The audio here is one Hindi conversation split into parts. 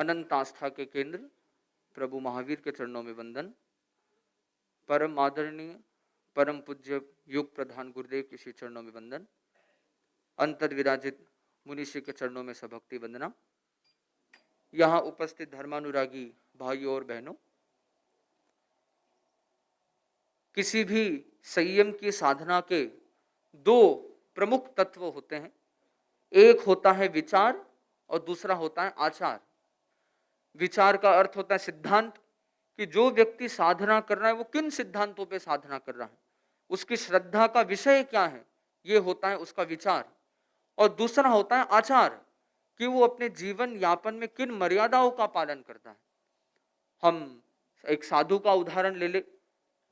अनंत आस्था के केंद्र प्रभु महावीर के चरणों में वंदन। परम आदरणीय परम पूज्य युग प्रधान गुरुदेव के श्री चरणों में वंदन। अंतर विराजित मुनिषि के चरणों में सभक्ति वंदना। यहाँ उपस्थित धर्मानुरागी भाइयों और बहनों, किसी भी संयम की साधना के दो प्रमुख तत्व होते हैं। एक होता है विचार और दूसरा होता है आचार। विचार का अर्थ होता है सिद्धांत, कि जो व्यक्ति साधना कर रहा है वो किन सिद्धांतों पे साधना कर रहा है, उसकी श्रद्धा का विषय क्या है, ये होता है उसका विचार। और दूसरा होता है आचार, कि वो अपने जीवन यापन में किन मर्यादाओं का पालन करता है। हम एक साधु का उदाहरण ले ले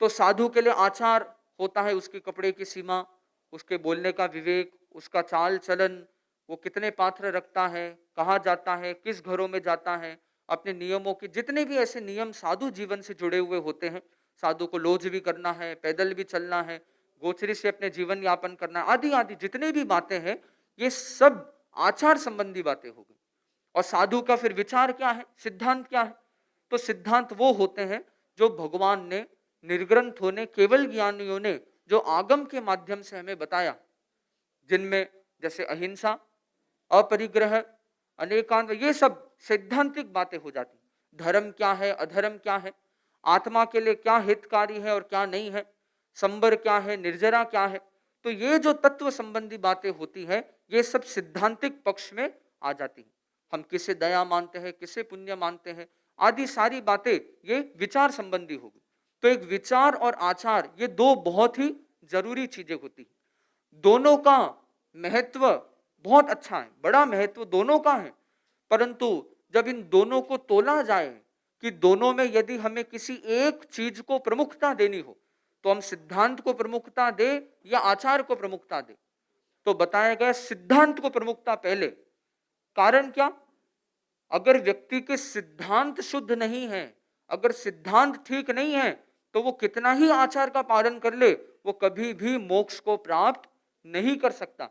तो साधु के लिए आचार होता है उसके कपड़े की सीमा, उसके बोलने का विवेक, उसका चाल चलन, वो कितने पात्र रखता है, कहाँ जाता है, किस घरों में जाता है, अपने नियमों के जितने भी ऐसे नियम साधु जीवन से जुड़े हुए होते हैं। साधु को लौज भी करना है, पैदल भी चलना है, गोचरी से अपने जीवन यापन करना है, आदि आदि जितने भी बातें हैं, ये सब आचार संबंधी बातें हो गई। और साधु का फिर विचार क्या है, सिद्धांत क्या है? तो सिद्धांत वो होते हैं जो भगवान ने निर्ग्रंथों ने, केवल ज्ञानियों ने जो आगम के माध्यम से हमें बताया, जिनमें जैसे अहिंसा, अपरिग्रह, अनेकांत, ये सब सैद्धांतिक बातें हो जाती। धर्म क्या है, अधर्म क्या है, आत्मा के लिए क्या हितकारी है और क्या नहीं है, संबर क्या है, निर्जरा क्या है, तो ये जो तत्व संबंधी बातें होती है, ये सब सिद्धांतिक पक्ष में आ जाती है। हम किसे दया मानते हैं, किसे पुण्य मानते हैं, आदि सारी बातें ये विचार संबंधी होगी। तो एक विचार और आचार, ये दो बहुत ही जरूरी चीजें होती हैं। दोनों का महत्व बहुत अच्छा है, बड़ा महत्व दोनों का है। परंतु जब इन दोनों को तोला जाए कि दोनों में यदि हमें किसी एक चीज को प्रमुखता देनी हो, तो हम सिद्धांत को प्रमुखता दे या आचार को प्रमुखता दे, तो बताया गया सिद्धांत को प्रमुखता पहले। कारण क्या? अगर व्यक्ति के सिद्धांत शुद्ध नहीं है, अगर सिद्धांत ठीक नहीं है, तो वो कितना ही आचार का पालन कर ले, वो कभी भी मोक्ष को प्राप्त नहीं कर सकता।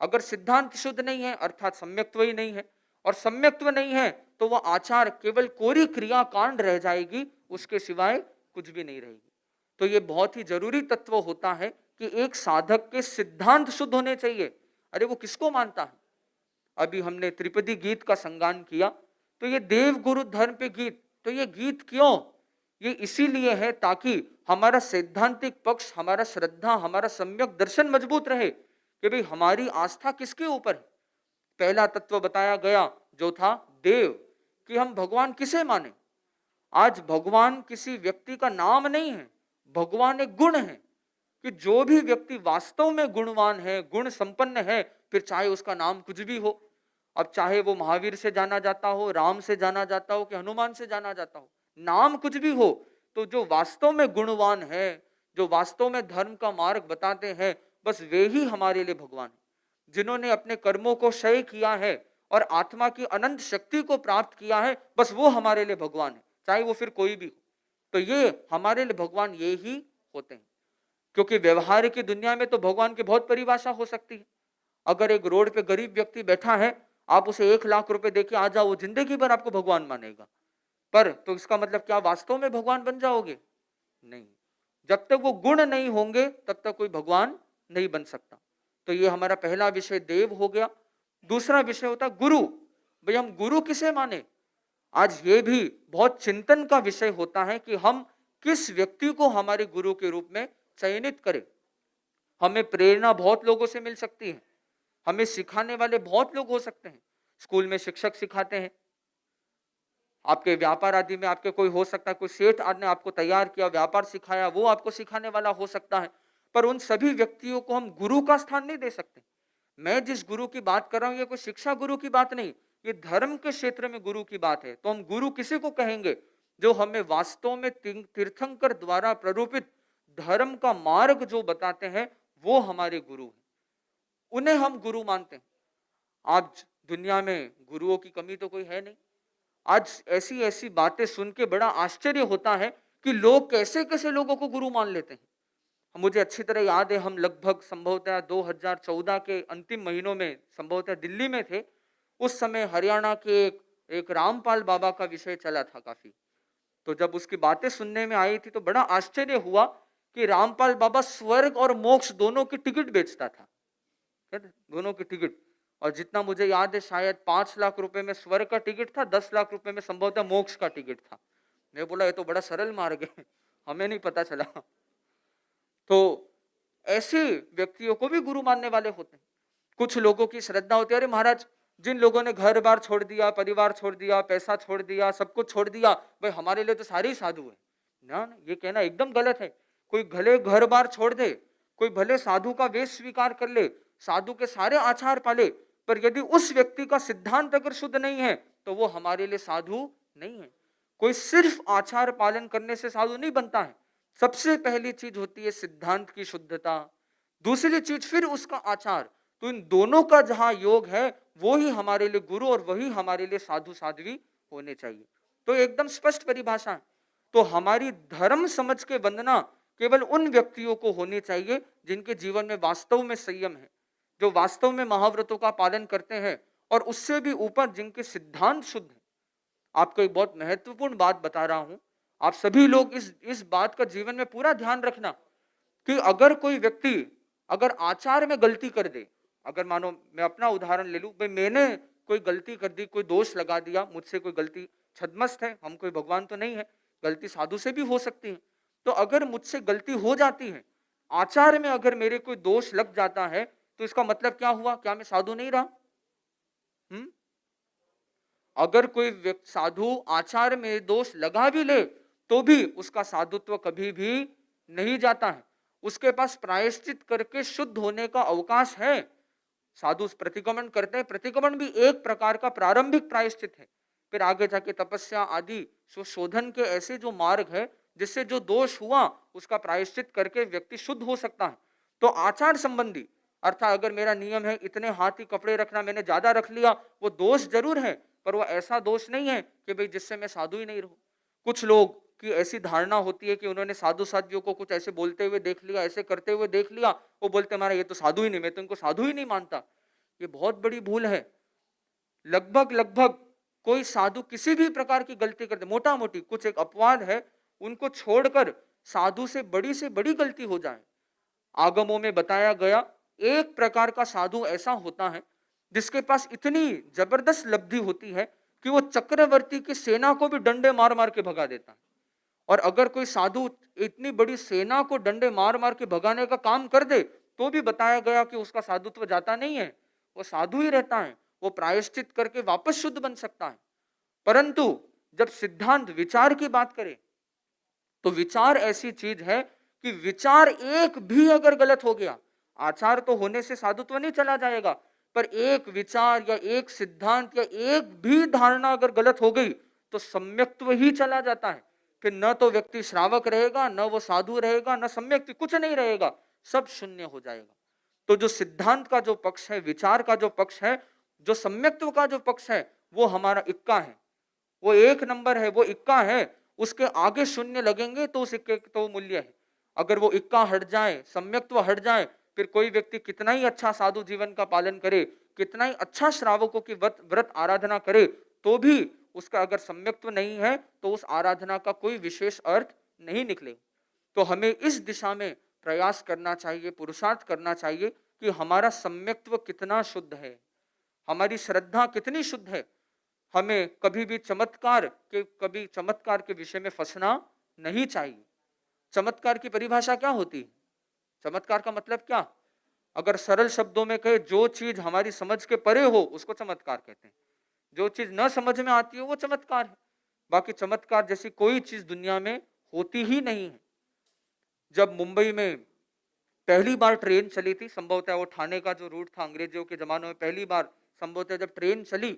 अगर सिद्धांत शुद्ध नहीं है अर्थात सम्यक्त्व ही नहीं है, और सम्यक्त्व नहीं है तो वह आचार केवल कोरी क्रिया कांड रह जाएगी, उसके सिवाय कुछ भी नहीं रहेगी। तो ये बहुत ही जरूरी तत्व होता है कि एक साधक के सिद्धांत शुद्ध होने चाहिए। अरे वो किसको मानता है? अभी हमने त्रिपदी गीत का संगान किया, तो ये देव गुरु धर्म पे गीत, तो ये गीत क्यों? ये इसीलिए है ताकि हमारा सैद्धांतिक पक्ष, हमारा श्रद्धा, हमारा सम्यक दर्शन मजबूत रहे कि भाई हमारी आस्था किसके ऊपर है। पहला तत्व बताया गया जो था देव, कि हम भगवान किसे माने। आज भगवान किसी व्यक्ति का नाम नहीं है, भगवान एक गुण है, कि जो भी व्यक्ति वास्तव में गुणवान है, गुण संपन्न है, फिर चाहे उसका नाम कुछ भी हो। अब चाहे वो महावीर से जाना जाता हो, राम से जाना जाता हो, कि हनुमान से जाना जाता हो, नाम कुछ भी हो, तो जो वास्तव में गुणवान है, जो वास्तव में धर्म का मार्ग बताते हैं, बस वे ही हमारे लिए भगवान है। जिन्होंने अपने कर्मों को क्षय किया है और आत्मा की अनंत शक्ति को प्राप्त किया है, बस वो हमारे लिए भगवान है, चाहे वो फिर कोई भी हो। तो ये हमारे लिए भगवान ये ही होते हैं। क्योंकि व्यवहार की दुनिया में तो भगवान की बहुत परिभाषा हो सकती है। अगर एक रोड पे गरीब व्यक्ति बैठा है, आप उसे 1 लाख रुपए देके आ जाओ, वो जिंदगी भर आपको भगवान मानेगा। पर तो इसका मतलब क्या वास्तव में भगवान बन जाओगे? नहीं। जब तक वो गुण नहीं होंगे तब तक कोई भगवान नहीं बन सकता। तो ये हमारा पहला विषय देव हो गया। दूसरा विषय होता है गुरु। भाई हम गुरु किसे माने? आज ये भी बहुत चिंतन का विषय होता है कि हम किस व्यक्ति को हमारे गुरु के रूप में चयनित करें। हमें प्रेरणा बहुत लोगों से मिल सकती है, हमें सिखाने वाले बहुत लोग हो सकते हैं। स्कूल में शिक्षक सिखाते हैं, आपके व्यापार आदि में आपके कोई हो सकता है, कोई सेठ आदि ने आपको तैयार किया, व्यापार सिखाया, वो आपको सिखाने वाला हो सकता है। पर उन सभी व्यक्तियों को हम गुरु का स्थान नहीं दे सकते। मैं जिस गुरु की बात कर रहा हूं, ये कोई शिक्षा गुरु की बात नहीं, ये धर्म के क्षेत्र में गुरु की बात है। तो हम गुरु किसी को कहेंगे? जो हमें वास्तव में तीर्थंकर द्वारा प्ररूपित धर्म का मार्ग जो बताते हैं, वो हमारे गुरु हैं, उन्हें हम गुरु मानते हैं। आज दुनिया में गुरुओं की कमी तो कोई है नहीं। आज ऐसी ऐसी बातें सुन के बड़ा आश्चर्य होता है कि लोग कैसे कैसे लोगों को गुरु मान लेते हैं। मुझे अच्छी तरह याद है, हम लगभग संभवतः 2014 के अंतिम महीनों में संभवतः दिल्ली में थे। उस समय हरियाणा के एक एक रामपाल बाबा का विषय चला था काफी। तो जब उसकी बातें सुनने में आई थी तो बड़ा आश्चर्य हुआ कि रामपाल बाबा स्वर्ग और मोक्ष दोनों की टिकट बेचता था, दोनों की टिकट। और जितना मुझे याद है शायद 5 लाख रुपए में स्वर्ग का टिकट था, 10 लाख रुपए में संभवतः मोक्ष का टिकट था। मैं बोला ये तो बड़ा सरल मार्ग है, हमें नहीं पता चला। तो ऐसे व्यक्तियों को भी गुरु मानने वाले होते हैं। कुछ लोगों की श्रद्धा होती है, अरे महाराज जिन लोगों ने घर बार छोड़ दिया, परिवार छोड़ दिया, पैसा छोड़ दिया, सब कुछ छोड़ दिया, भाई हमारे लिए तो सारे ही साधु है ना। ये कहना एकदम गलत है। कोई भले घर बार छोड़ दे, कोई भले साधु का वेश स्वीकार कर ले, साधु के सारे आचार पाले, पर यदि उस व्यक्ति का सिद्धांत अगर शुद्ध नहीं है तो वो हमारे लिए साधु नहीं है। कोई सिर्फ आचार पालन करने से साधु नहीं बनता है। सबसे पहली चीज होती है सिद्धांत की शुद्धता, दूसरी चीज फिर उसका आचार। तो इन दोनों का जहां योग है वो ही हमारे लिए गुरु और वही हमारे लिए साधु साध्वी होने चाहिए। तो एकदम स्पष्ट परिभाषा है। तो हमारी धर्म समझ के वंदना केवल उन व्यक्तियों को होनी चाहिए जिनके जीवन में वास्तव में संयम है, जो वास्तव में महाव्रतों का पालन करते हैं, और उससे भी ऊपर जिनके सिद्धांत शुद्ध है। आपको एक बहुत महत्वपूर्ण बात बता रहा हूं, आप सभी लोग इस बात का जीवन में पूरा ध्यान रखना कि अगर कोई व्यक्ति अगर आचार में गलती कर दे, अगर मानो मैं अपना उदाहरण ले लूं, भाई मैंने कोई गलती कर दी, कोई दोष लगा दिया, मुझसे कोई गलती, छदमस्त है, हम कोई भगवान तो नहीं है, गलती साधु से भी हो सकती है। तो अगर मुझसे गलती हो जाती है, आचार में अगर मेरे कोई दोष लग जाता है, तो इसका मतलब क्या हुआ? क्या मैं साधु नहीं रहा? अगर कोई साधु आचार में दोष लगा भी ले तो भी उसका साधुत्व कभी भी नहीं जाता है। उसके पास प्रायश्चित करके शुद्ध होने का अवकाश है। साधु प्रतिक्रमण करते हैं, प्रतिक्रमण भी एक प्रकार का प्रारंभिक प्रायश्चित है। फिर आगे जाके तपस्या आदि शोधन के ऐसे जो मार्ग है जिससे जो दोष हुआ उसका प्रायश्चित करके व्यक्ति शुद्ध हो सकता है। तो आचार संबंधी अर्थात अगर मेरा नियम है इतने हाथ ही कपड़े रखना, मैंने ज्यादा रख लिया, वो दोष जरूर है, पर वो ऐसा दोष नहीं है कि भाई जिससे मैं साधु ही नहीं रहूं। कुछ लोग की ऐसी धारणा होती है कि उन्होंने साधु साधियों को कुछ ऐसे बोलते हुए देख लिया, ऐसे करते हुए देख लिया, वो बोलते हमारा ये तो साधु ही नहीं, मैं तो इनको साधु ही नहीं मानता। ये बहुत बड़ी भूल है। लगभग कोई साधु किसी भी प्रकार की गलती करते, मोटा मोटी कुछ एक अपवाद है, उनको छोड़कर साधु से बड़ी गलती हो जाए, आगमों में बताया गया एक प्रकार का साधु ऐसा होता है जिसके पास इतनी जबरदस्त लब्धि होती है कि वो चक्रवर्ती की सेना को भी डंडे मार मार के भगा देता है। और अगर कोई साधु इतनी बड़ी सेना को डंडे मार मार के भगाने का काम कर दे तो भी बताया गया कि उसका साधुत्व जाता नहीं है, वो साधु ही रहता है, वो प्रायश्चित करके वापस शुद्ध बन सकता है। परंतु जब सिद्धांत विचार की बात करें तो विचार ऐसी चीज है कि विचार एक भी अगर गलत हो गया, आचार तो होने से साधुत्व नहीं चला जाएगा, पर एक विचार या एक सिद्धांत या एक भी धारणा अगर गलत हो गई तो सम्यक्त्व ही चला जाता है। फिर न तो व्यक्ति श्रावक रहेगा, न वो साधु रहेगा, न सम्यक्त्व, कुछ नहीं रहेगा, सब शून्य हो जाएगा। तो जो सिद्धांत का जो पक्ष है, विचार का जो पक्ष है, जो सम्यक्त्व का जो पक्ष है, वो हमारा इक्का है, वो एक नंबर है, वो इक्का है। उसके आगे शून्य लगेंगे तो उस इक्के तो मूल्य है। अगर वो इक्का हट जाए, सम्यक्त्व हट जाए, फिर कोई व्यक्ति कितना ही अच्छा साधु जीवन का पालन करे, कितना ही अच्छा श्रावकों की व्रत आराधना करे, तो भी उसका अगर सम्यक्त्व नहीं है तो उस आराधना का कोई विशेष अर्थ नहीं निकले। तो हमें इस दिशा में प्रयास करना चाहिए, पुरुषार्थ करना चाहिए कि हमारा सम्यक्त्व कितना शुद्ध है, हमारी श्रद्धा कितनी शुद्ध है। हमें कभी भी चमत्कार के विषय में फंसना नहीं चाहिए। चमत्कार की परिभाषा क्या होती है? चमत्कार का मतलब क्या? अगर सरल शब्दों में कहे, जो चीज हमारी समझ के परे हो उसको चमत्कार कहते हैं, जो चीज न समझ में आती है वो चमत्कार है। बाकी चमत्कार जैसी कोई चीज दुनिया में होती ही नहीं है। जब मुंबई में पहली बार ट्रेन चली थी, संभवतः वो ठाणे का जो रूट था, अंग्रेजों के जमानों में पहली बार संभवतः जब ट्रेन चली,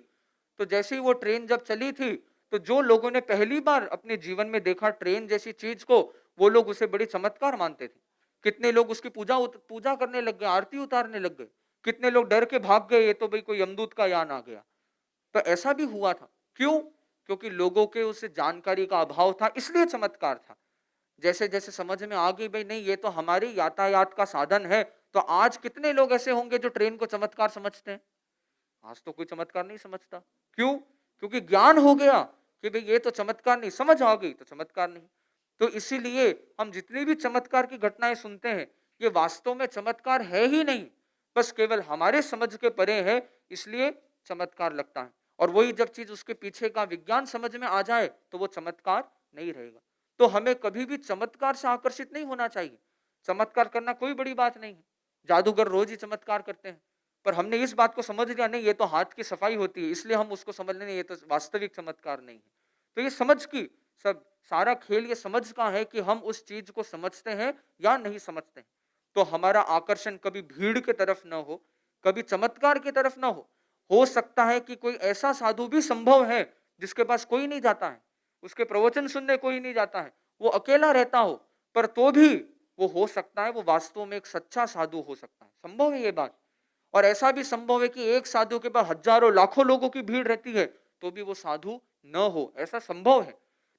तो जैसे ही वो ट्रेन जब चली थी तो जो लोगों ने पहली बार अपने जीवन में देखा ट्रेन जैसी चीज को, वो लोग उसे बड़ी चमत्कार मानते थे। कितने लोग उसकी पूजा करने लग गए, आरती उतारने लग गए, कितने लोग डर के भाग गए, ये तो भाई कोई यमदूत का यान आ गया। तो ऐसा भी हुआ था। क्यों? क्योंकि लोगों के उस जानकारी का अभाव था, इसलिए चमत्कार था। जैसे जैसे समझ में आ गई भाई नहीं ये तो हमारी यातायात का साधन है, तो आज कितने लोग ऐसे होंगे जो ट्रेन को चमत्कार समझते हैं? आज तो कोई चमत्कार नहीं समझता। क्यों? क्योंकि क्योंकि ज्ञान हो गया कि भाई ये तो चमत्कार नहीं, समझ आ गई तो चमत्कार नहीं। तो इसीलिए हम जितनी भी चमत्कार की घटनाएं सुनते हैं ये वास्तव में चमत्कार है ही नहीं, बस केवल हमारे समझ के परे है, इसलिए चमत्कार लगता है। और वही जब चीज उसके पीछे का विज्ञान समझ में आ जाए तो वो चमत्कार नहीं रहेगा। तो हमें कभी भी चमत्कार से आकर्षित नहीं होना चाहिए। चमत्कार करना कोई बड़ी बात नहीं है, जादूगर रोज ही चमत्कार करते हैं, पर हमने इस बात को समझ लिया नहीं ये तो हाथ की सफाई होती है, इसलिए हम उसको समझ लें ये तो वास्तविक चमत्कार नहीं है। तो ये समझ की सब सारा खेल ये समझ का है कि हम उस चीज को समझते हैं या नहीं समझते हैं। तो हमारा आकर्षण कभी भीड़ की तरफ न हो, कभी चमत्कार की तरफ न हो सकता है कि कोई ऐसा साधु भी संभव है जिसके पास कोई नहीं जाता है, उसके प्रवचन सुनने कोई नहीं जाता है, वो अकेला रहता हो, पर तो भी वो हो सकता है वो वास्तव में एक सच्चा साधु हो सकता है, संभव है ये बात। और ऐसा भी संभव है कि एक साधु के पास हजारों लाखों लोगों की भीड़ रहती है तो भी वो साधु न हो, ऐसा संभव है।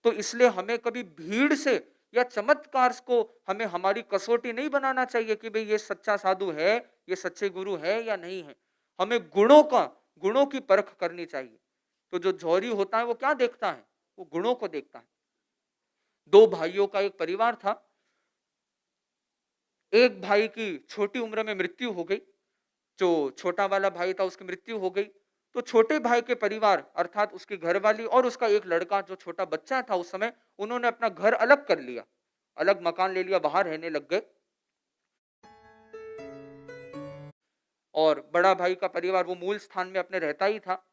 तो इसलिए हमें कभी भीड़ से या चमत्कार को हमें हमारी कसौटी नहीं बनाना चाहिए कि भाई ये सच्चा साधु है, ये सच्चे गुरु है या नहीं है। हमें गुणों की परख करनी चाहिए। तो जो जौहरी होता है वो क्या देखता है, वो गुणों को देखता है। दो भाइयों का एक परिवार था, एक भाई की छोटी उम्र में मृत्यु हो गई, जो छोटा वाला भाई था उसकी मृत्यु हो गई। तो छोटे भाई के परिवार अर्थात उसकी घरवाली और उसका एक लड़का जो छोटा बच्चा था उस समय, उन्होंने अपना घर अलग कर लिया, अलग मकान ले लिया, बाहर रहने लग गए। और बड़ा भाई का परिवार वो मूल स्थान में अपने रहता ही था।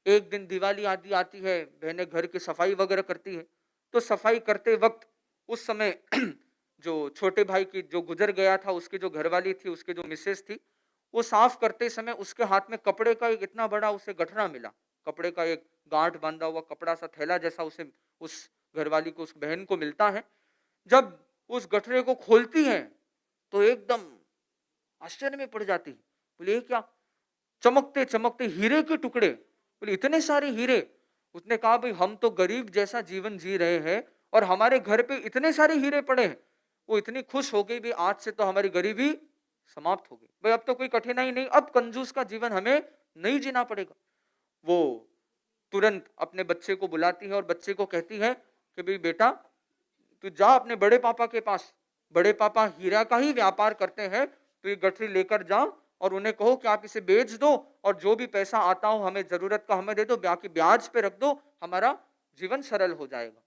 एक दिन दिवाली आदि आती है, बहनें घर की सफाई वगैरह करती है। तो सफाई करते वक्त उस समय जो छोटे भाई की जो गुजर गया था उसकी जो घरवाली थी, उसके जो मिसेस थी, वो साफ करते समय उसके हाथ में कपड़े का एक इतना बड़ा उसे गठरा मिला, कपड़े का एक गांठ बांधा हुआ कपड़ा सा थैला जैसा उसे उस घरवाली को, उस बहन को मिलता है। जब उस गठरे को खोलती है तो एकदम आश्चर्य में पड़ जाती है। बोले ये क्या, चमकते चमकते हीरे के टुकड़े, बोले इतने सारे हीरे। उसने कहा भाई हम तो गरीब जैसा जीवन जी रहे हैं और हमारे घर पे इतने सारे हीरे पड़े हैं। वो इतनी खुश हो गई, भाई आज से तो हमारी गरीबी समाप्त हो गई, भाई अब तो कोई कठिनाई नहीं, अब कंजूस का जीवन हमें नहीं जीना पड़ेगा। वो तुरंत अपने बच्चे को बुलाती है और बच्चे को कहती है कि भाई बेटा तू जा अपने बड़े पापा के पास, बड़े पापा हीरा का ही व्यापार करते हैं, तो ये गठरी लेकर जा और उन्हें कहो कि आप इसे बेच दो और जो भी पैसा आता हो हमें जरूरत का हमें दे दो, बाकी ब्याज पे रख दो, हमारा जीवन सरल हो जाएगा।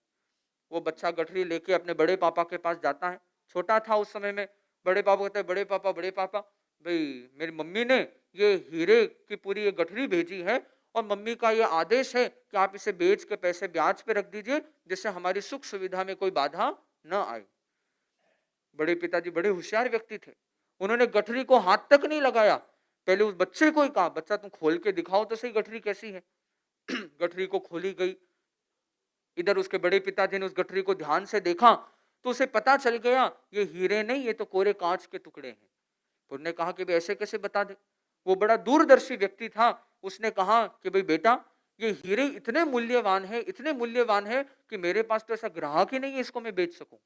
वो बच्चा गठरी लेके अपने बड़े पापा के पास जाता है, छोटा था उस समय में। बड़े पापा कहते हैं बड़े पापा भाई मेरी मम्मी ने ये हीरे की पूरी ये गठरी भेजी है और मम्मी का ये आदेश है कि आप इसे बेच के पैसे ब्याज पे रख दीजिए जिससे हमारी सुख सुविधा में कोई बाधा न आए। बड़े पिताजी बड़े होशियार व्यक्ति थे, उन्होंने गठरी को हाथ तक नहीं लगाया, पहले उस बच्चे को ही कहा बच्चा तुम खोल के दिखाओ तो सही गठरी कैसी है। गठरी को खोली गई। इधर उसके बड़े पिताजी ने उस गठरी को ध्यान से देखा तो उसे पता चल गया ये हीरे नहीं, ये तो कोरे कांच के टुकड़े हैं। तो उन्होंने कहा कि भाई ऐसे कैसे बता दे। वो बड़ा दूरदर्शी व्यक्ति था, उसने कहा कि भाई बेटा ये हीरे इतने मूल्यवान है, इतने मूल्यवान है कि मेरे पास तो ऐसा ग्राहक ही नहीं है इसको मैं बेच सकूं।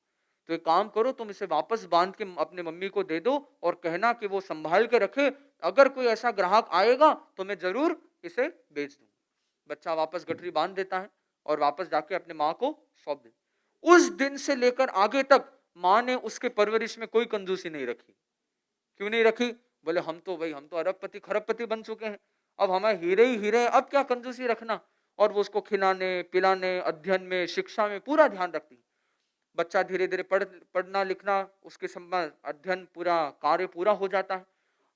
तो एक काम करो तुम इसे वापस बांध के अपने मम्मी को दे दो और कहना कि वो संभाल के रखे, अगर कोई ऐसा ग्राहक आएगा तो मैं जरूर इसे बेच दूंगा। बच्चा वापस गठरी बांध देता है और वापस जाके अपने माँ को सौंप दे। उस दिन से लेकर आगे तक माँ ने उसके परवरिश में कोई कंजूसी नहीं रखी। क्यों नहीं रखी? बोले हम तो अरबपति खरबपति बन चुके हैं, अब हमें हीरे ही हीरे, अब क्या कंजूसी रखना। और वो उसको खिलाने पिलाने, अध्ययन में, शिक्षा में पूरा ध्यान रखती है। बच्चा धीरे धीरे पढ़ना लिखना, उसके संबंध अध्ययन पूरा कार्य पूरा हो जाता है।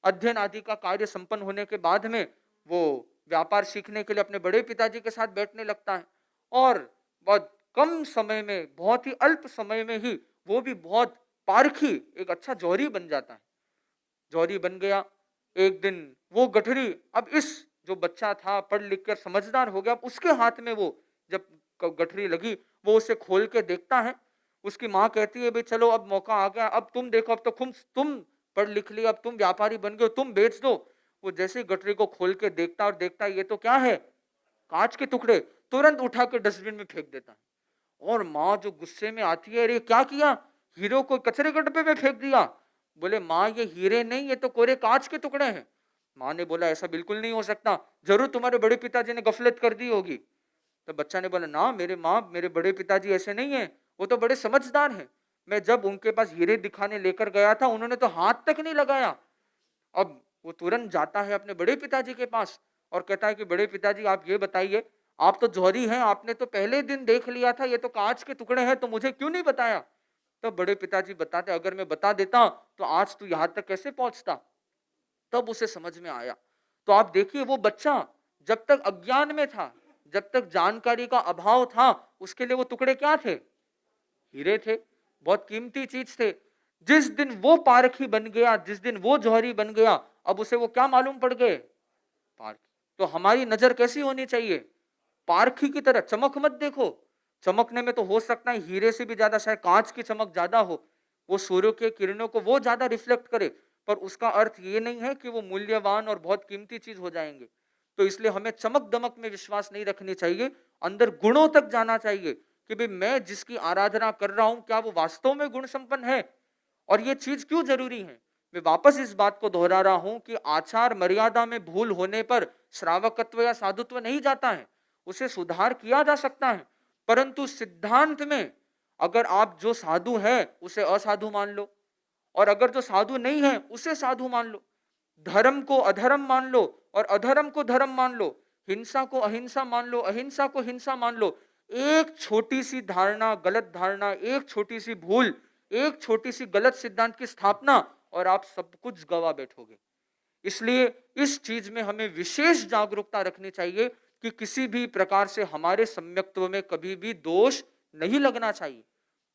अध्ययन आदि का कार्य संपन्न होने के बाद में वो व्यापार सीखने के लिए अपने बड़े पिताजी के साथ बैठने लगता है और बहुत कम समय में, बहुत ही अल्प समय में ही वो भी बहुत पारखी एक अच्छा जौहरी बन जाता है। जौहरी बन गया। एक दिन वो गठरी, अब इस जो बच्चा था पढ़ लिख कर समझदार हो गया, अब उसके हाथ में वो जब गठरी लगी वो उसे खोल के देखता है। उसकी माँ कहती है भाई चलो अब मौका आ गया, अब तुम देखो, अब तो तुम पढ़ लिख लिया, अब तुम व्यापारी बन गए, तुम बेच दो। वो जैसे ही गठरी को खोल के देखता और देखता ये तो क्या है, कांच के टुकड़े, तुरंत उठा के डस्टबिन में फेंक देता है। और माँ जो गुस्से में आती है, अरे क्या किया, हीरो को कचरे के डब्बे में फेंक दिया। बोले माँ ये हीरे नहीं, ये तो कोरे कांच के टुकड़े हैं। माँ ने बोला ऐसा बिल्कुल नहीं हो सकता, जरूर तुम्हारे बड़े पिताजी ने गफलत कर दी होगी। तो बच्चा ने बोला, ना मेरे माँ, मेरे बड़े पिताजी ऐसे नहीं है, वो तो बड़े समझदार हैं। मैं जब उनके पास हीरे दिखाने लेकर गया था, उन्होंने तो हाथ तक नहीं लगाया। अब वो तुरंत जाता है अपने बड़े पिताजी के पास और कहता है कि बड़े पिताजी आप ये बताइए, आप तो जौहरी हैं, आपने तो पहले दिन देख लिया था, ये तो कांच के टुकड़े हैं, तो मुझे क्यों नहीं बताया? तो बड़े पिताजी बताते, अगर मैं बता देता तो आज तू यहाँ तक कैसे पहुंचता। तब उसे समझ में आया। तो आप देखिए, वो बच्चा जब तक अज्ञान में था, जब तक जानकारी का अभाव था, उसके लिए वो टुकड़े क्या थे? हीरे थे, बहुत कीमती चीज थे। जिस दिन वो पारखी बन गया, जिस दिन वो जौहरी बन गया, अब उसे वो क्या मालूम पड़ गए? पारखी। तो हमारी नजर कैसी होनी चाहिए? पारखी की तरह। चमक मत देखो, चमकने में तो हो सकता है हीरे से भी ज्यादा शायद कांच की चमक ज्यादा हो, वो सूर्य के किरणों को वो ज्यादा रिफ्लेक्ट करे, पर उसका अर्थ ये नहीं है कि वो मूल्यवान और बहुत कीमती चीज हो जाएंगे। तो इसलिए हमें चमक दमक में विश्वास नहीं रखनी चाहिए, अंदर गुणों तक जाना चाहिए कि भाई मैं जिसकी आराधना कर रहा हूं, क्या वो वास्तव में गुण संपन्न है, और ये चीज क्यों जरूरी है। मैं वापस इस बात को दोहरा रहा हूं कि आचार मर्यादा में भूल होने पर श्रावकत्व या साधुत्व नहीं जाता है, उसे सुधार किया जा सकता है। परंतु सिद्धांत में अगर आप जो साधु है उसे असाधु मान लो, और अगर जो साधु नहीं है उसे साधु मान लो, धर्म को अधर्म मान लो और अधर्म को धर्म मान लो, हिंसा को अहिंसा मान लो, अहिंसा को हिंसा मान लो। एक छोटी सी धारणा, गलत धारणा, एक छोटी सी भूल, एक छोटी सी गलत सिद्धांत की स्थापना, और आप सब कुछ गवा बैठोगे। इसलिए इस चीज में हमें विशेष जागरूकता रखनी चाहिए कि किसी भी प्रकार से हमारे सम्यक्त्व में कभी भी दोष नहीं लगना चाहिए।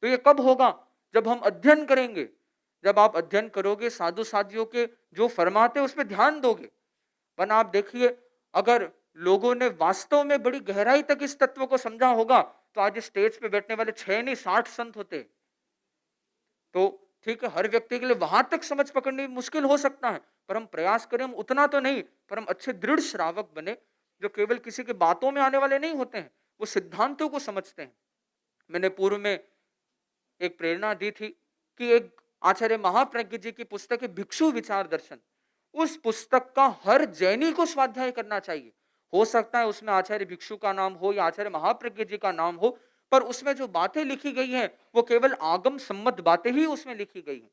तो ये कब होगा? जब हम अध्ययन करेंगे। जब आप अध्ययन करोगे, साधु साधियों के जो फरमाते उस पर ध्यान दोगे। वरना आप देखिए, अगर लोगों ने वास्तव में बड़ी गहराई तक इस तत्व को समझा होगा तो आज स्टेज पे बैठने वाले 6 नहीं 60 संत होते। तो ठीक है, हर व्यक्ति के लिए वहां तक समझ पकड़नी मुश्किल हो सकता है, पर हम प्रयास करें, हम उतना तो नहीं, पर हम अच्छे दृढ़ श्रावक बने, जो केवल किसी के बातों में आने वाले नहीं होते हैं, वो सिद्धांतों को समझते हैं। मैंने पूर्व में एक प्रेरणा दी थी कि एक आचार्य महाप्रज्ञ जी की पुस्तक है भिक्षु विचार दर्शन, उस पुस्तक का हर जैनी को स्वाध्याय करना चाहिए। हो सकता है उसमें आचार्य भिक्षु का नाम हो या आचार्य महाप्रज्ञ जी का नाम हो, पर उसमें जो बातें लिखी गई हैं वो केवल आगम सम्मत बातें ही उसमें लिखी गई हैं।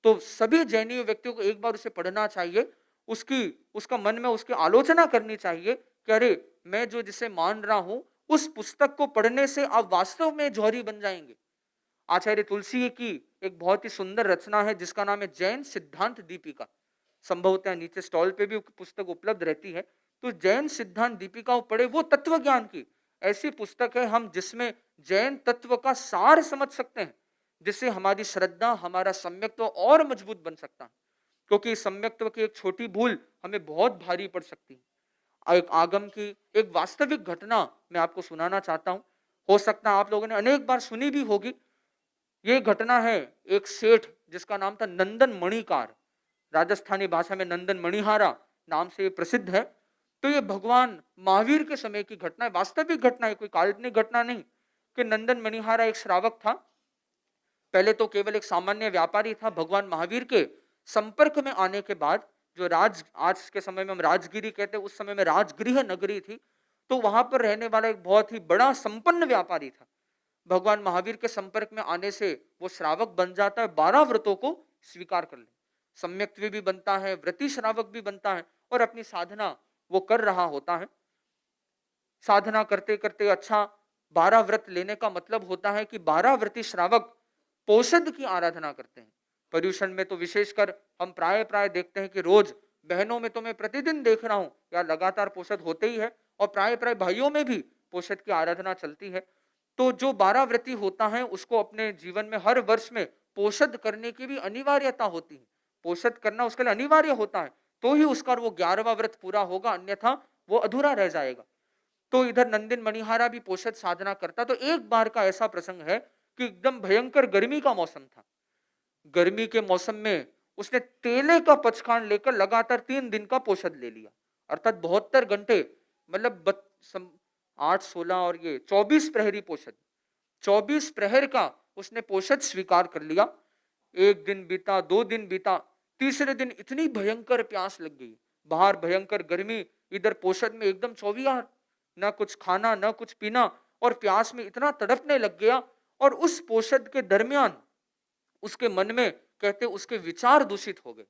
तो सभी जैनी व्यक्तियों को एक बार उसे पढ़ना चाहिए, उसकी उसका मन में उसकी आलोचना करनी चाहिए कि अरे, मैं जो जिसे मान रहा हूं, उस पुस्तक को पढ़ने से आप वास्तव में जौहरी बन जाएंगे। आचार्य तुलसी की एक बहुत ही सुंदर रचना है जिसका नाम है जैन सिद्धांत दीपिका। संभवतः नीचे स्टॉल पे भी पुस्तक उपलब्ध रहती है। तो जैन सिद्धांत दीपिका पढ़े, वो तत्व ज्ञान की ऐसी पुस्तक है हम जिसमें जैन तत्व का सार समझ सकते हैं, जिससे हमारी श्रद्धा, हमारा सम्यक्त्व और मजबूत बन सकता है। क्योंकि सम्यक्त्व की एक छोटी भूल हमें बहुत भारी पड़ सकती है। एक आगम की एक वास्तविक घटना मैं आपको सुनाना चाहता हूं। हो सकता है आप लोगों ने अनेक बार सुनी भी होगी। ये घटना है एक सेठ जिसका नाम था नंदन मणिकार, राजस्थानी भाषा में नंदन मणिहारा नाम से प्रसिद्ध है। तो ये भगवान महावीर के समय की घटना है, वास्तविक घटना है, कोई काल्पनिक घटना नहीं। कि नंदन मणिहारा एक श्रावक था। पहले तो केवल एक सामान्य व्यापारी था। भगवान महावीर के संपर्क में आने के बाद, जो आज के समय में हम राजगिरी कहते हैं, उस समय में राजगृह नगरी थी, तो वहां पर रहने वाला एक बहुत ही बड़ा संपन्न व्यापारी था। भगवान महावीर के संपर्क में आने से वो श्रावक बन जाता है, 12 व्रतों को स्वीकार कर ले, सम्यक्त्व भी बनता है, व्रती श्रावक भी बनता है, और अपनी साधना वो कर रहा होता है। साधना करते करते, अच्छा, 12 व्रत लेने का मतलब होता है कि 12 व्रती श्रावक पोषद की आराधना करते हैं। पर्यूषण में तो विशेषकर हम प्राय प्राय देखते हैं कि रोज बहनों में तो मैं प्रतिदिन देख रहा हूं या लगातार पोषद होते ही है, और प्राय प्राय भाइयों में भी पोषद की आराधना चलती है। तो जो 12 व्रती होता है उसको अपने जीवन में हर वर्ष में पोषद करने की भी अनिवार्यता होती है। पोषद करना उसके लिए अनिवार्य होता है, तो ही उसका वो 11वां व्रत पूरा होगा, अन्यथा वो अधूरा रह जाएगा। तो इधर नंदन मणिहारा भी पोषद साधना करता। तो एक बार का ऐसा प्रसंग है कि एकदम भयंकर गर्मी का मौसम था। गर्मी के मौसम में उसने तेले का पचखान लेकर लगातार 3 दिन का पोषद ले लिया, अर्थात 72 घंटे, मतलब 8 16 और ये 24 प्रहरी पोषद, 24 प्रहर का उसने पोषद स्वीकार कर लिया। एक दिन बीता, 2 दिन बीता, तीसरे दिन इतनी भयंकर प्यास लग गई, बाहर भयंकर गर्मी, इधर पोषद में एकदम चौवियार। ना कुछ खाना ना कुछ पीना, और प्यास में इतना तड़पने लग गया। और उस पोषद के दरमियान उसके मन में कहते उसके विचार दूषित हो गए।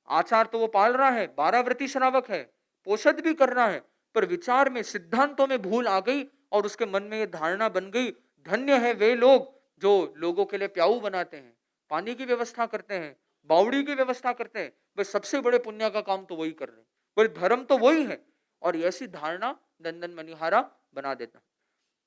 आचार तो वो पाल रहा है, 12 व्रती श्रावक है, पोषद भी कर रहा है, पर विचार में सिद्धांतों में भूल आ गई और उसके मन में ये धारणा बन गई, धन्य है वे लोग जो लोगों के लिए प्याऊ बनाते हैं, पानी की व्यवस्था करते हैं, बावड़ी की व्यवस्था करते हैं, वे सबसे बड़े पुण्य का काम तो वही कर रहे हैं, पर धर्म तो वही है। और ऐसी धारणा नंदन मणिहारा बना देता है।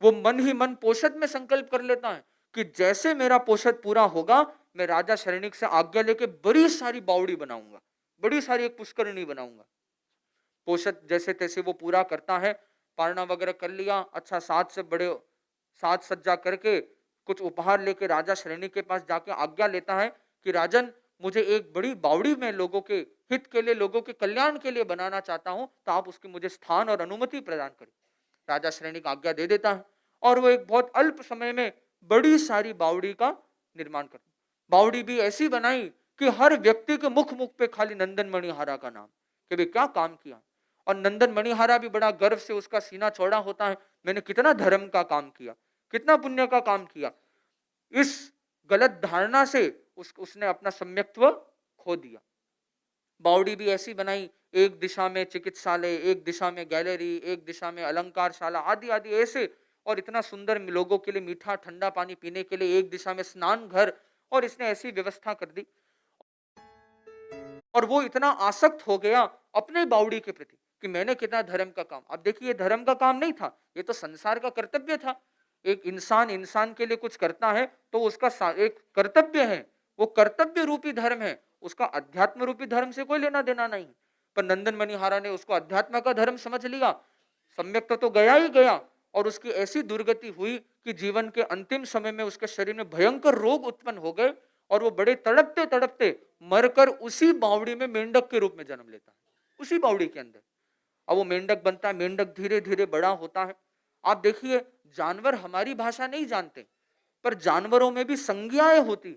वो मन ही मन पोषद में संकल्प कर लेता है कि जैसे मेरा पोषद पूरा होगा, मैं राजा शरणिक से आज्ञा लेके बड़ी सारी बावड़ी बनाऊंगा, बड़ी सारी एक पुष्करणी बनाऊंगा। पोषद जैसे तैसे वो पूरा करता है, पारणा वगैरह कर लिया, अच्छा साज सज्जा करके कुछ उपहार लेके राजा श्रेणी के पास जाके आज्ञा लेता है कि राजन, मुझे एक बड़ी बावड़ी में लोगों के हित के लिए, लोगों के कल्याण के लिए बनाना चाहता हूं, तो आप उसकी मुझे स्थान और अनुमति प्रदान करें। राजा श्रेणी का आज्ञा दे देता है और वो एक बहुत अल्प समय में बड़ी सारी बावड़ी का निर्माण करता। बावड़ी भी ऐसी बनाई कि हर व्यक्ति के मुख मुख पे खाली नंदन मणिहारा का नाम, कि वे क्या काम किया। और नंदन मणिहारा भी बड़ा गर्व से उसका सीना चौड़ा होता है, मैंने कितना धर्म का काम किया, कितना पुण्य का काम किया। इस गलत धारणा से उसने अपना सम्यक्त्व खो दिया। बावड़ी भी ऐसी बनाई, एक दिशा में चिकित्सालय, एक दिशा में गैलरी, एक दिशा में अलंकारशाला, आदि आदि ऐसे, और इतना सुंदर लोगों के लिए मीठा ठंडा पानी पीने के लिए एक दिशा में स्नान घर, और इसने ऐसी व्यवस्था कर दी। और वो इतना आसक्त हो गया अपने बावड़ी के प्रति कि मैंने कितना धर्म का काम। अब देखिए, धर्म का काम नहीं था, ये तो संसार का कर्तव्य था। एक इंसान इंसान के लिए कुछ करता है तो उसका एक कर्तव्य है, वो कर्तव्य रूपी धर्म है, उसका अध्यात्म रूपी धर्म से कोई लेना देना नहीं। पर नंदन मणिहारा ने उसको अध्यात्म का धर्म समझ लिया, सम्यक तो गया ही गया, और उसकी ऐसी दुर्गति हुई कि जीवन के अंतिम समय में उसके शरीर में भयंकर रोग उत्पन्न हो गए, और वो बड़े तड़पते तड़पते मरकर उसी बावड़ी में मेंढक के रूप में जन्म लेता है, उसी बावड़ी के अंदर। अब वो मेंढक बनता है, मेंढक धीरे धीरे बड़ा होता है। आप देखिए, जानवर हमारी भाषा नहीं जानते, पर जानवरों में भी संज्ञाएं होती।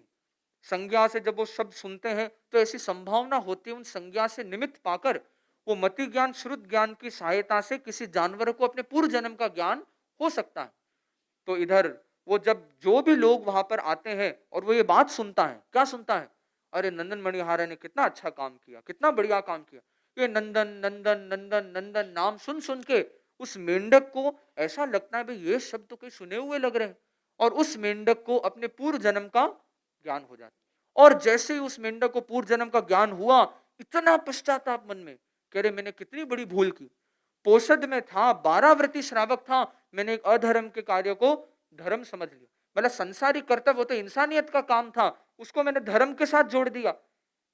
संज्ञा से जब वो शब्द सुनते हैं तो ऐसी संभावना होती है, उन संज्ञा से निमित्त पाकर वो मति ज्ञान श्रुत ज्ञान की सहायता से किसी जानवर को अपने पूर्व जन्म का ज्ञान हो सकता है। तो इधर वो जब जो भी लोग वहां पर आते हैं और वो ये बात सुनता है, क्या सुनता है, अरे नंदन मणिहारा ने कितना अच्छा काम किया, कितना बढ़िया काम किया, ये नंदन नंदन नंदन नंदन नाम सुन सुन के उस मेंढक को ऐसा लगता है भाई ये शब्द तो कहीं सुने हुए लग रहे हैं, और उस मेंढक को अपने पूर्व जन्म का ज्ञान हो जाता। और जैसे ही उस मेंढक को पूर्व जन्म का ज्ञान हुआ, इतना पश्चाताप मन में, कह रहे मैंने कितनी बड़ी भूल की, पोषद में था, 12 व्रती श्रावक था, मैंने एक अधर्म के कार्य को धर्म समझ लिया। मतलब संसारिक कर्तव्य होते इंसानियत का काम था, उसको मैंने धर्म के साथ जोड़ दिया।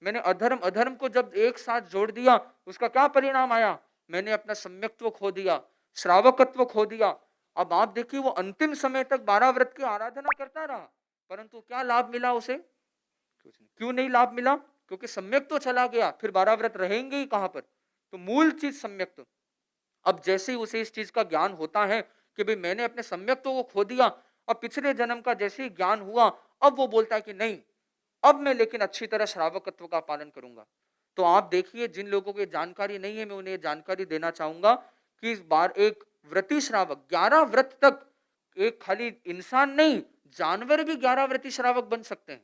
मैंने अधर्म अधर्म को जब एक साथ जोड़ दिया, उसका क्या परिणाम आया, मैंने अपना सम्यक्त्व खो दिया, श्रावकत्व खो दिया। अब आप देखिए, वो अंतिम समय तक 12 व्रत की आराधना करता रहा, परंतु क्या लाभ मिला उसे, कुछ नहीं। क्यों नहीं लाभ मिला, क्योंकि सम्यक तो चला गया, फिर 12 व्रत रहेंगे ही कहां पर। तो मूल चीज सम्यक तो, अब जैसे ही उसे इस चीज का ज्ञान होता है कि भाई मैंने अपने सम्यक्त्व को खो दिया, अब पिछले जन्म का जैसे ही ज्ञान हुआ, अब वो बोलता है कि नहीं, अब मैं लेकिन अच्छी तरह श्रावकत्व का पालन करूंगा। तो आप देखिए, जिन लोगों को जानकारी नहीं है, मैं उन्हें जानकारी देना चाहूंगा कि इस बार एक व्रती श्रावक 11 व्रत तक, एक खाली इंसान नहीं, जानवर भी 11 व्रती श्रावक बन सकते हैं,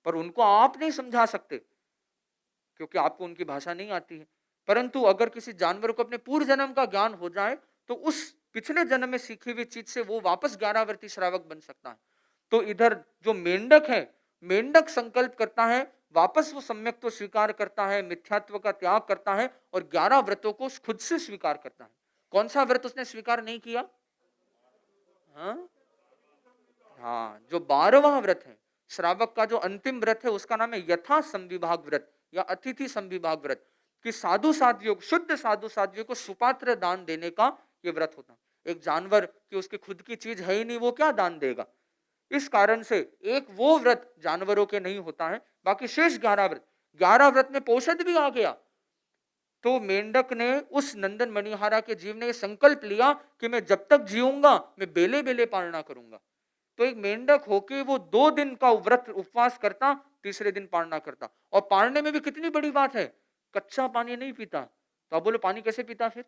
पर उनको आप नहीं समझा सकते क्योंकि आपको उनकी भाषा नहीं आती है। परंतु अगर किसी जानवर को अपने पूर्व जन्म का ज्ञान हो जाए, तो उस पिछले जन्म में सीखी हुई चीज से वो वापस 11 व्रती श्रावक बन सकता है। तो इधर जो मेंढक है, मेंढक संकल्प करता है, वापस वो सम्यक तो स्वीकार करता है, मिथ्यात्व का त्याग करता है, और 11 व्रतों को खुद से स्वीकार करता है। कौन सा व्रत उसने स्वीकार नहीं किया, हाँ हाँ, जो 12वां व्रत है श्रावक का, जो अंतिम व्रत है, उसका नाम है यथा संविभाग व्रत या अतिथि संविभाग व्रत, कि साधु साध्वियों, शुद्ध साधु साध्वियों को सुपात्र दान देने का ये व्रत होता है। एक जानवर की उसकी खुद की चीज है ही नहीं, वो क्या दान देगा। इस कारण से एक वो व्रत जानवरों के नहीं होता है, बाकी शेष 11 व्रत, 11 व्रत में पोषद भी आ गया। तो मेंढक ने उस नंदन मणिहारा के जीव ने ये संकल्प लिया कि मैं जब तक जीऊंगा मैं बेले बेले पालना करूंगा। तो एक मेंढक होके वो 2 दिन का व्रत उपवास करता, तीसरे दिन पालना करता। और पालने में भी कितनी बड़ी बात है, कच्चा पानी नहीं पीता। तो आप बोलो पानी कैसे पीता फिर,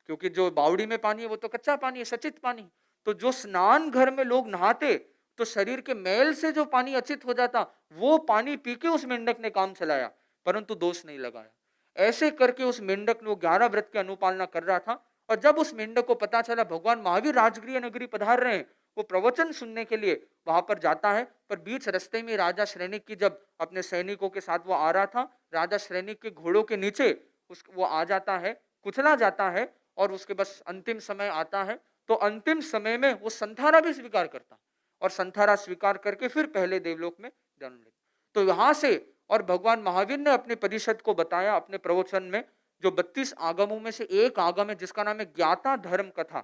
क्योंकि जो बावड़ी में पानी है वो तो कच्चा पानी है, सचित पानी। तो जो स्नान घर में लोग नहाते तो शरीर के मैल से जो पानी अचित हो जाता, वो पानी पी के उस मेंढक ने काम चलाया, परंतु दोष नहीं लगाया। ऐसे करके उस मेंढक ने वो 11 व्रत की अनुपालना कर रहा था। और जब उस मेंढक को पता चला भगवान महावीर राजगृह नगरी पधार रहे हैं, वो प्रवचन सुनने के लिए वहां पर जाता है। पर बीच रास्ते में राजा श्रेनिक की जब अपने सैनिकों के साथ वो आ रहा था, राजा श्रेनिक के घोड़ों के नीचे वो आ जाता है, कुचला जाता है, और उसके बस अंतिम समय आता है। तो अंतिम समय में वो संथारा भी स्वीकार करता, और संथारा स्वीकार करके फिर पहले देवलोक में जन्म लेता। तो यहां से और भगवान महावीर ने अपने परिषद को बताया अपने प्रवचन में, जो 32 आगमों में से एक आगम है जिसका नाम है ज्ञाता धर्म कथा।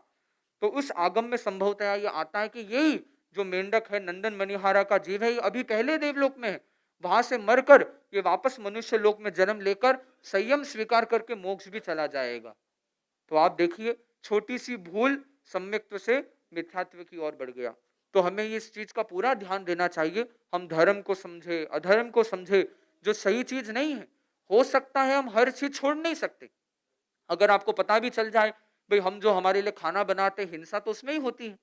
तो उस आगम में संभवतः ये आता है कि यही जो मेंढक है नंदन मणिहारा का जीव है, ये अभी पहले देवलोक में है, वहां से मरकर ये वापस मनुष्य लोक में जन्म लेकर संयम स्वीकार करके मोक्ष भी चला जाएगा। तो आप देखिए, छोटी सी भूल सम्यक्त्व से मिथ्यात्व की ओर बढ़ गया। तो हमें इस चीज का पूरा ध्यान देना चाहिए, हम धर्म को समझे अधर्म को समझे, जो सही चीज नहीं है। हो सकता है हम हर चीज छोड़ नहीं सकते, अगर आपको पता भी चल जाए भाई हम जो हमारे लिए खाना बनाते हिंसा तो उसमें ही होती है,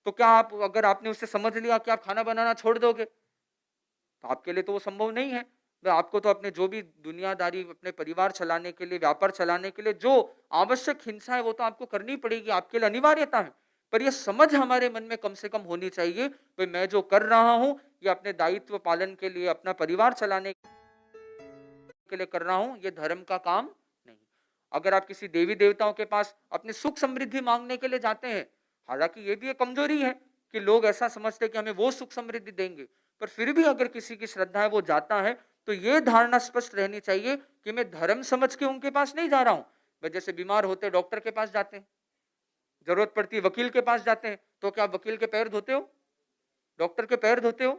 तो क्या आप अगर आपने उससे समझ लिया कि आप खाना बनाना छोड़ दोगे, तो आपके लिए तो वो संभव नहीं है। भाई आपको तो अपने जो भी दुनियादारी अपने परिवार चलाने के लिए व्यापार चलाने के लिए जो आवश्यक हिंसा है वो तो आपको करनी पड़ेगी, आपके लिए अनिवार्यता है। पर यह समझ हमारे मन में कम से कम होनी चाहिए, भाई मैं जो कर रहा हूं ये अपने दायित्व पालन के लिए, अपना परिवार चलाने के लिए कर रहा हूं, ये धर्म का काम नहीं। अगर आप किसी देवी देवताओं के पास अपनी सुख समृद्धि मांगने के लिए जाते हैं, हालांकि ये भी एक कमजोरी है कि लोग ऐसा समझते हैं कि हमें वो सुख समृद्धि देंगे, पर फिर भी अगर किसी की श्रद्धा है वो जाता है, तो ये धारणा स्पष्ट रहनी चाहिए कि मैं धर्म समझ के उनके पास नहीं जा रहा हूं। भाई जैसे बीमार होते डॉक्टर के पास जाते हैं, जरूरत पड़ती है वकील के पास जाते हैं, तो क्या आप वकील के पैर धोते हो, डॉक्टर के पैर धोते हो?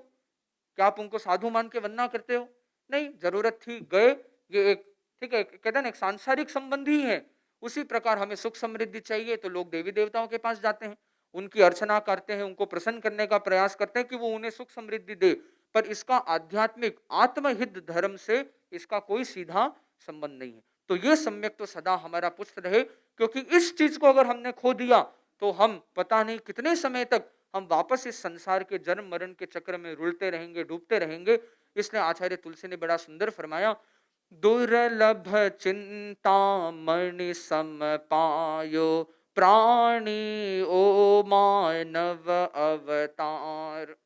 क्या आप उनको साधु मान के वंदना करते हो? नहीं, जरूरत थी गए, ये एक ठीक है, कहते हैं ना एक सांसारिक संबंधी है। उसी प्रकार हमें सुख समृद्धि चाहिए तो लोग देवी देवताओं के पास जाते हैं, उनकी अर्चना करते हैं, उनको प्रसन्न करने का प्रयास करते हैं कि वो उन्हें सुख समृद्धि दे। पर इसका आध्यात्मिक आत्महित धर्म से इसका कोई सीधा संबंध नहीं है। तो ये सम्यक तो सदा हमारा पुष्ट रहे, क्योंकि इस चीज को अगर हमने खो दिया तो हम पता नहीं कितने समय तक हम वापस इस संसार के जन्म मरण के चक्र में रुलते रहेंगे, डूबते रहेंगे। इसलिए आचार्य तुलसी ने बड़ा सुंदर फरमाया, दुर्लभ चिंतामणि सम पायो प्राणी ओ मानव अवतार।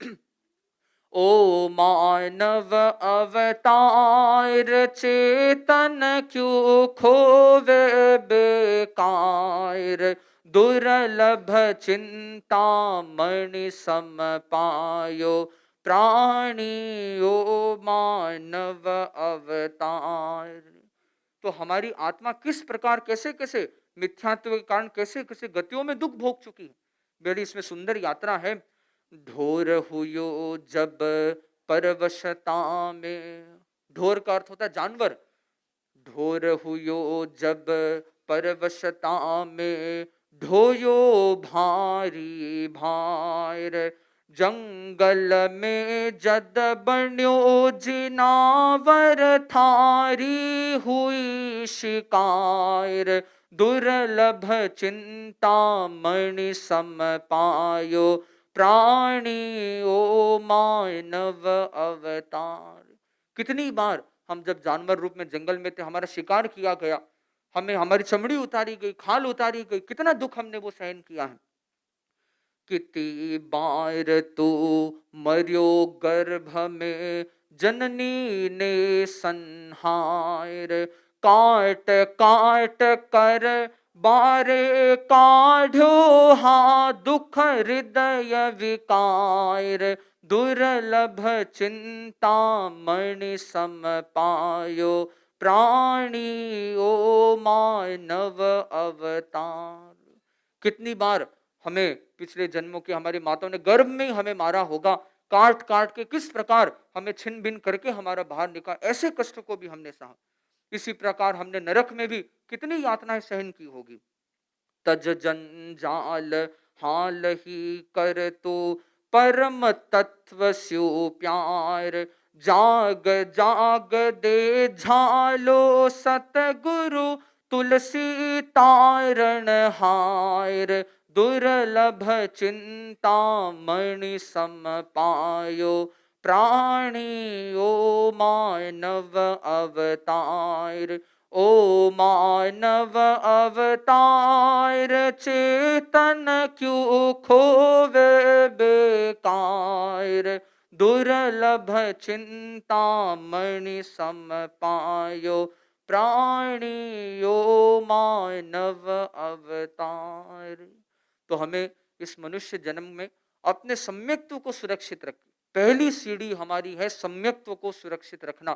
ओ मानव अवतार चेतन क्यों खोवे बेकार, दुर्लभ चिंतामणि सम पायो प्राणी ओ मानव अवतार। तो हमारी आत्मा किस प्रकार कैसे कैसे मिथ्यात्व के कारण कैसे कैसे गतियों में दुख भोग चुकी है, बड़ी इसमें सुंदर यात्रा है। ढोर हुयो जब परवशता में, ढोर का अर्थ होता है जानवर, ढोर हुयो जब परवशता में, ढोयो भारी भार, जंगल में जद बन्यो जिनावर, थारी हुई शिकार, दुर्लभ चिंतामणि सम पायो प्राणी ओ मानव अवतार। कितनी बार हम जब जानवर रूप में जंगल में थे, हमारा शिकार किया गया, हमें हमारी चमड़ी उतारी गई, खाल उतारी गई, कितना दुख हमने वो सहन किया है। कितनी बार तू मरियो गर्भ में जननी ने संहार, काट काट कर बारे काढ़ो हा दुख हृदय विकार, दुर्लभ चिंतामणि सम पायो प्राणी ओ मानव अवतार। कितनी बार हमें पिछले जन्मों के हमारी माताओं ने गर्भ में ही हमें मारा होगा, काट काट के किस प्रकार हमें छिन्न भिन्न करके हमारा बाहर निकाला, ऐसे कष्ट को भी हमने सहा। इसी प्रकार हमने नरक में भी कितनी यातनाएं सहन की होगी। तज जंजाल हाल ही कर तो परम तत्व स्यो प्यार, जाग जाग दे झालो सतगुरु तुलसी तारण हार, दुर्लभ चिंतामणि सम पायो, प्राणी ओ मानव अवतार, ओ मानव अवतार, चेतन क्यों खोवे बेकार, दुर्लभ चिंतामणि सम पायो, प्राणियो मानव अवतार। तो हमें इस मनुष्य जन्म में अपने सम्यक्त्व को सुरक्षित रखें। पहली सीढ़ी हमारी है सम्यक्त्व को सुरक्षित रखना।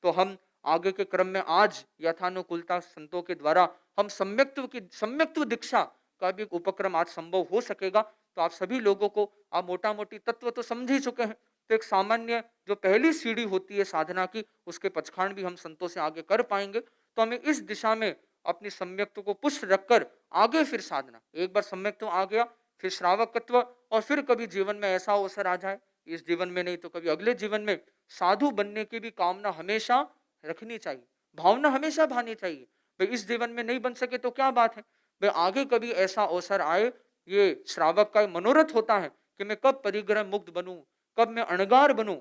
तो हम आगे के क्रम में आज यथानुकूलता संतों के द्वारा हम सम्यक्त्व दीक्षा का भी उपक्रम आज संभव हो सकेगा। तो आप सभी लोगों को आप मोटा मोटी तत्व तो समझ ही चुके हैं। तो एक सामान्य जो पहली सीढ़ी होती है साधना की, उसके पचखांड भी हम संतों से आगे कर पाएंगे। तो हमें इस दिशा में अपनी सम्यक्त्व को पुष्ट रखकर आगे फिर साधना, एक बार सम्यक्त्व आ गया, फिर श्रावकत्व, और फिर कभी जीवन में ऐसा अवसर आ जाए, इस जीवन में नहीं तो कभी अगले जीवन में, साधु बनने की भी कामना हमेशा रखनी चाहिए, भावना हमेशा भानी चाहिए। भाई इस जीवन में नहीं बन सके तो क्या बात है, भाई आगे कभी ऐसा अवसर आए। ये श्रावक का मनोरथ होता है कि मैं कब परिग्रह मुक्त बनूं, कब मैं अणगार बनूं।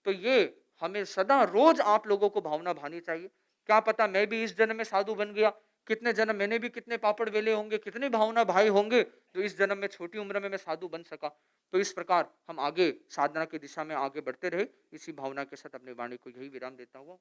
तो ये हमें सदा रोज आप लोगों को भावना भानी चाहिए। क्या पता मैं भी इस जन्म में साधु बन गया, कितने जन्म मैंने भी कितने पापड़ वेले होंगे, कितने भावना भाई होंगे, तो इस जन्म में छोटी उम्र में मैं साधु बन सका। तो इस प्रकार हम आगे साधना की दिशा में आगे बढ़ते रहे। इसी भावना के साथ अपनी वाणी को यही विराम देता हुआ।